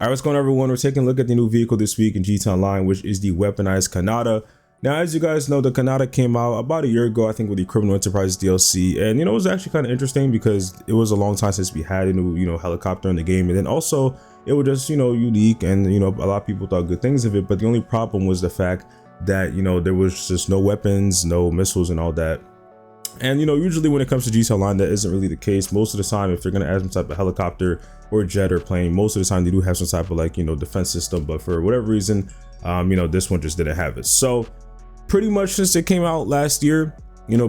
All right, what's going on, everyone? We're taking a look at the new vehicle this week in GTA Online, which is the Weaponized CONADA. Now, as you guys know, the CONADA came out about a year ago, I think, with the Criminal Enterprise DLC. And, it was actually kind of interesting because it was a long time since we had a new, helicopter in the game. And then also, it was just, unique. And, a lot of people thought good things of it. But the only problem was the fact that, there was just no weapons, no missiles and all that. And usually when it comes to GTA Online, that isn't really the case. Most of the time, if they're going to add some type of helicopter or jet or plane, most of the time they do have some type of defense system. But for whatever reason, this one just didn't have it. So pretty much since it came out last year,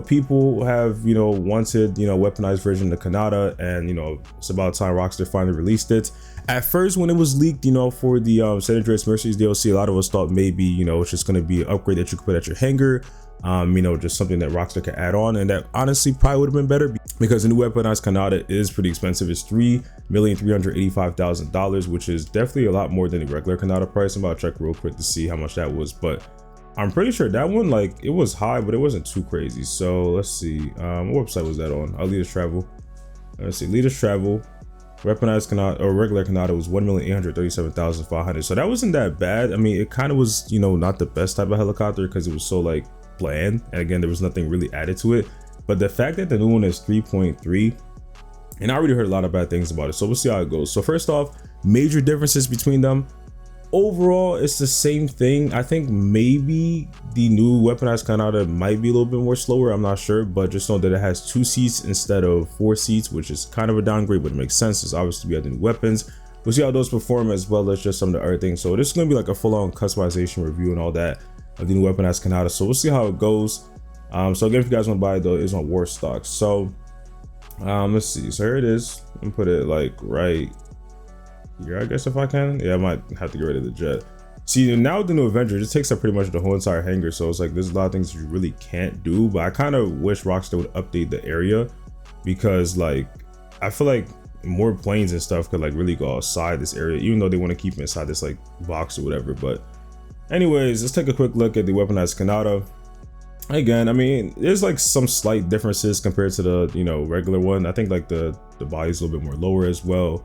people have wanted weaponized version of the CONADA, and it's about time Rockstar finally released it. At first, when it was leaked, for the San Andreas Mercenaries DLC, a lot of us thought maybe it's just going to be an upgrade that you could put at your hangar. Just something that Rockstar could add on, and that honestly probably would have been better because the new weaponized CONADA is pretty expensive. It's $3,385,000, which is definitely a lot more than the regular CONADA price. I'm about to check real quick to see how much that was, but I'm pretty sure that one, it was high, but it wasn't too crazy. So let's see, what website was that on? Leaders Travel. Let's see, Leaders Travel. Weaponized CONADA or regular CONADA was $1,837,500. So that wasn't that bad. I mean, it kind of was, not the best type of helicopter because it was so bland, and again, there was nothing really added to it. But the fact that the new one is 3.3, and I already heard a lot of bad things about it, so we'll see how it goes. So first off, major differences between them. Overall, it's the same thing. I think maybe the new weaponized CONADA might be a little bit more slower, I'm not sure, but just know that it has 2 seats instead of 4 seats, which is kind of a downgrade, but it makes sense. It's obviously we have the new weapons. We'll see how those perform, as well as just some of the other things. So this is going to be a full-on customization review and all that of the new weaponized CONADA. So we'll see how it goes. So again, if you guys want to buy it, though, it's on War Stock. So let's see. So here it is. I'm gonna put it right here, I guess, if I can. Yeah, I might have to get rid of the jet. See, now with the new Avenger, it just takes up pretty much the whole entire hangar. So it's there's a lot of things you really can't do. But I kind of wish Rockstar would update the area, because I feel like more planes and stuff could really go outside this area, even though they want to keep it inside this box or whatever. But anyways, let's take a quick look at the weaponized CONADA. Again, I mean, there's some slight differences compared to the regular one. I think the body's a little bit more lower as well,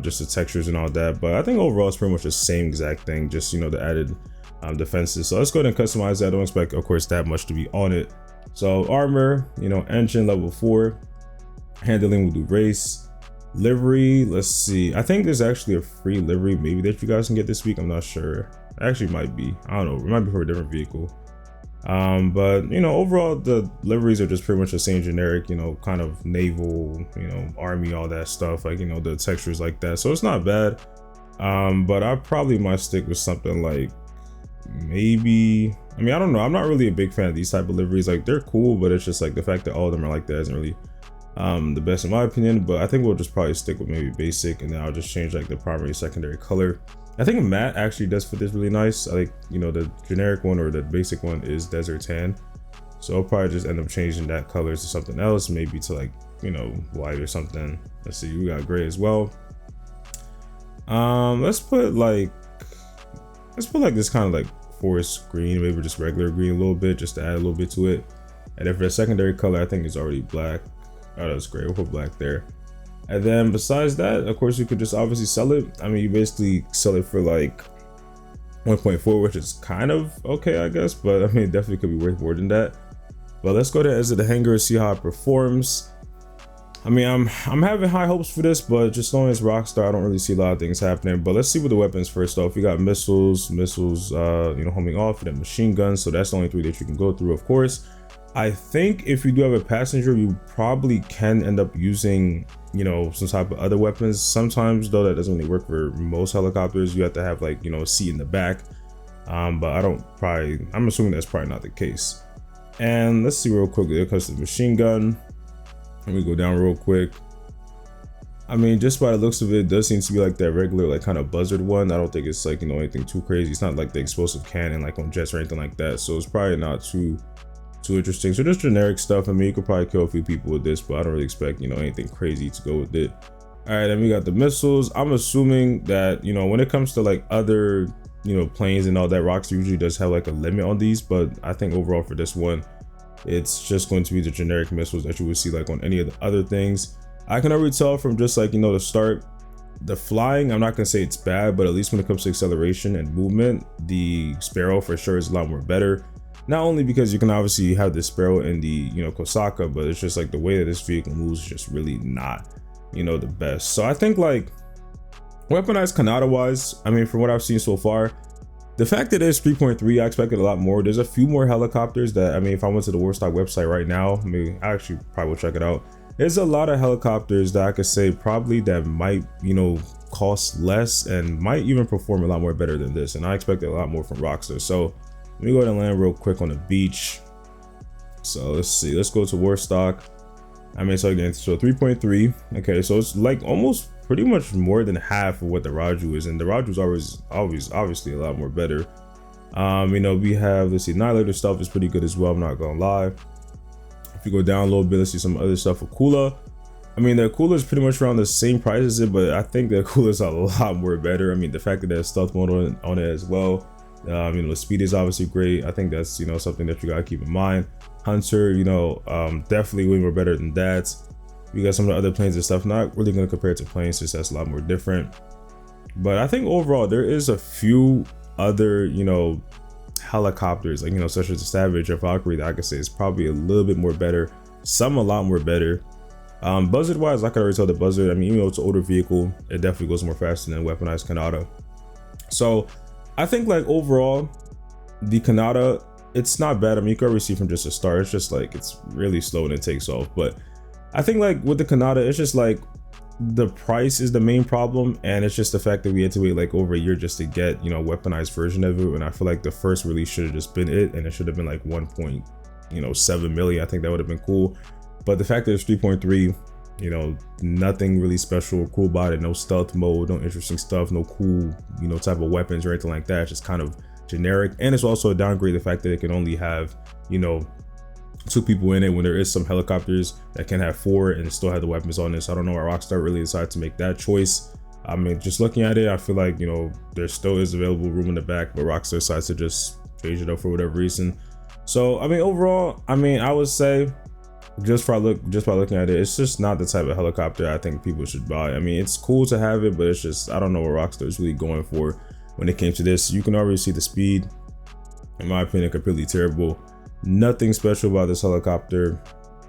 just the textures and all that. But I think overall it's pretty much the same exact thing, just the added defenses. So let's go ahead and customize that. I don't expect, of course, that much to be on it. So armor, engine level 4, handling, we'll do race. Livery, let's see, I think there's actually a free livery maybe that you guys can get this week. I'm not sure. Actually might be, I don't know, it might be for a different vehicle. But overall the liveries are just pretty much the same generic, kind of naval, army, all that stuff, the textures like that. So it's not bad. But I probably might stick with something maybe, I mean, I don't know, I'm not really a big fan of these type of liveries. They're cool, but it's just the fact that all of them are like that isn't really the best in my opinion. But I think we'll just probably stick with maybe basic, and then I'll just change the primary secondary color. I think matte actually does fit this really nice. I think the generic one or the basic one is desert tan, so I'll probably just end up changing that color to something else, maybe to white or something. Let's see, we got gray as well. Let's put this kind of forest green, maybe just regular green a little bit, just to add a little bit to it. And then for the secondary color, I think it's already black. Oh, that's great, we'll put black there. And then besides that, of course, you could just obviously sell it. I mean, you basically sell it for 1.4, which is kind of okay, I guess, but I mean, it definitely could be worth more than that. But let's go to exit the hangar and see how it performs. I mean, I'm having high hopes for this, but just knowing it's Rockstar, I don't really see a lot of things happening. But let's see with the weapons first off. You got missiles, homing off, and then machine guns. So that's the only 3 that you can go through, of course. I think if you do have a passenger, you probably can end up using some type of other weapons. Sometimes though, that doesn't really work for most helicopters. You have to have a seat in the back, but I'm assuming that's probably not the case. And let's see real quickly, because the machine gun, let me go down real quick. I mean, just by the looks of it, it does seem to be that regular kind of buzzard one. I don't think it's anything too crazy. It's not the explosive cannon on jets or anything like that, so it's probably not too interesting. So just generic stuff. I mean, you could probably kill a few people with this, but I don't really expect anything crazy to go with it. All right, then we got the missiles. I'm assuming that when it comes to other planes and all that, Rockstar usually does have a limit on these, but I think overall for this one, it's just going to be the generic missiles that you would see on any of the other things. I can already tell from just the start The flying, I'm not gonna say it's bad, but at least when it comes to acceleration and movement, the Sparrow for sure is a lot more better. Not only because you can obviously have the Sparrow in the, you know, Kosaka, but it's just like the way that this vehicle moves is just really not, you know, the best. So I think like Weaponized CONADA wise, I mean, from what I've seen so far, the fact that it's 3.3, I expected a lot more. There's a few more helicopters that, I mean, if I went to the Warstock website right now, maybe I actually probably will check it out. There's a lot of helicopters that I could say probably that might, you know, cost less and might even perform a lot more better than this. And I expected a lot more from Rockstar. So let me go ahead and land real quick on the beach. So let's see, let's go to Warstock. I mean, so again, so 3.3. Okay, so it's like almost pretty much more than half of what the Raju is, and the Raju is always obviously a lot more better. You know, we have, let's see, Annihilator stuff is pretty good as well, I'm not gonna lie. If you go down a little bit, let's see some other stuff. Akula, I mean, the Akula is pretty much around the same price as it, but I think the Akula is a lot more better. I mean, the fact that there's stealth mode on it as well. You know, the speed is obviously great. I think that's, you know, something that you gotta keep in mind. Hunter, you know, definitely way more better than that. You got some of the other planes and stuff, not really going to compare it to planes, just that's a lot more different. But I think overall there is a few other, you know, helicopters, like, you know, such as the Savage or Valkyrie, that I could say is probably a little bit more better, some a lot more better. Buzzard wise, I could already tell the Buzzard, I mean, even though it's an older vehicle, it definitely goes more faster than Weaponized CONADA. So I think like overall the CONADA, it's not bad. I mean, you can already see from just the start, it's just like it's really slow and it takes off. But I think like with the CONADA, it's just like the price is the main problem, and it's just the fact that we had to wait like over a year just to get, you know, weaponized version of it. And I feel like the first release should have just been it, and it should have been like 1.7 million. I think that would have been cool. But the fact that it's 3.3, you know, nothing really special or cool about it, no stealth mode, no interesting stuff, no cool, you know, type of weapons or anything like that. It's just kind of generic. And it's also a downgrade, the fact that it can only have, you know, 2 people in it when there is some helicopters that can have 4 and still have the weapons on it. So I don't know why Rockstar really decided to make that choice. I mean, just looking at it, I feel like, you know, there still is available room in the back, but Rockstar decides to just change it up for whatever reason. So I mean, overall, I mean, I would say just by looking at it, it's just not the type of helicopter I think people should buy. I mean, it's cool to have it, but it's just, I don't know what Rockstar is really going for when it came to this. You can already see the speed, in my opinion, completely terrible. Nothing special about this helicopter,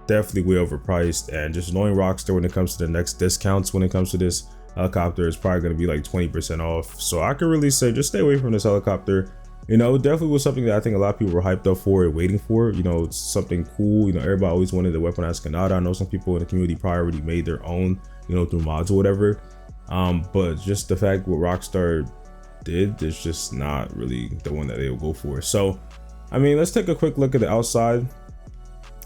definitely way overpriced, and just knowing Rockstar when it comes to the next discounts when it comes to this helicopter is probably going to be like 20% off. So I could really say just stay away from this helicopter. You know, it definitely was something that I think a lot of people were hyped up for and waiting for. You know, it's something cool. You know, everybody always wanted the Weaponized CONADA. I know some people in the community probably already made their own, you know, through mods or whatever. But just the fact what Rockstar did is just not really the one that they will go for. So I mean, let's take a quick look at the outside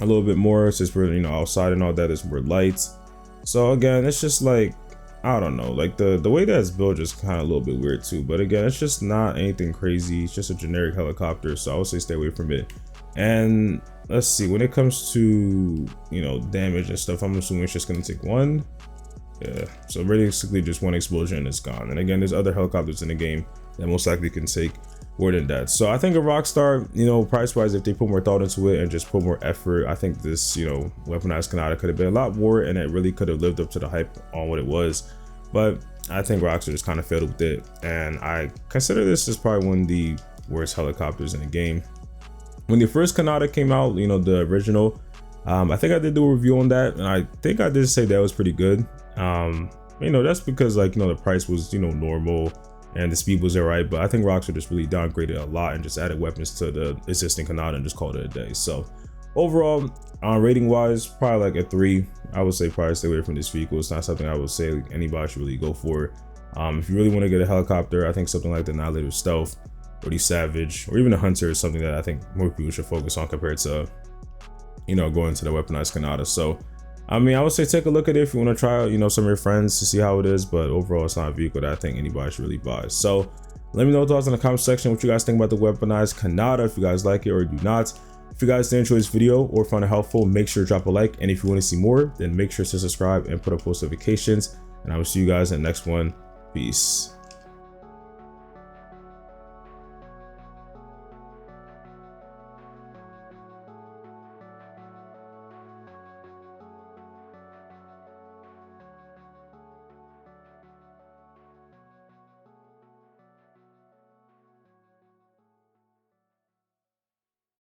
a little bit more, since we're, you know, outside and all that is more lights. So again, it's just like, I don't know, like the way that it's built is kind of a little bit weird too. But again, it's just not anything crazy. It's just a generic helicopter, so I would say stay away from it. And let's see, when it comes to, you know, damage and stuff, I'm assuming it's just gonna take 1. Yeah, so basically just 1 explosion and it's gone. And again, there's other helicopters in the game that most likely can take more than that. So I think a Rockstar, you know, price wise, if they put more thought into it and just put more effort, I think this, you know, Weaponized CONADA could have been a lot more, and it really could have lived up to the hype on what it was. But I think Rockstar just kind of failed with it, and I consider this as probably one of the worst helicopters in the game. When the first CONADA came out, you know, the original, I think I did do a review on that, and I think I did say that was pretty good. You know, that's because, like, you know, the price was, you know, normal and the speed was alright, but I think Rockstar just really downgraded a lot and just added weapons to the existing CONADA and just called it a day. So overall, rating wise, probably like a 3. I would say probably stay away from this vehicle. It's not something I would say anybody should really go for. If you really want to get a helicopter, I think something like the Annihilator Stealth or the Savage or even the Hunter is something that I think more people should focus on compared to, you know, going to the Weaponized CONADA. So I mean, I would say take a look at it if you want to try out, you know, some of your friends to see how it is, but overall it's not a vehicle that I think anybody should really buy. So let me know your thoughts in the comment section, what you guys think about the Weaponized CONADA, if you guys like it or do not. If you guys did enjoy this video or found it helpful, make sure to drop a like, and if you want to see more, then make sure to subscribe and put up post notifications, and I will see you guys in the next one. Peace.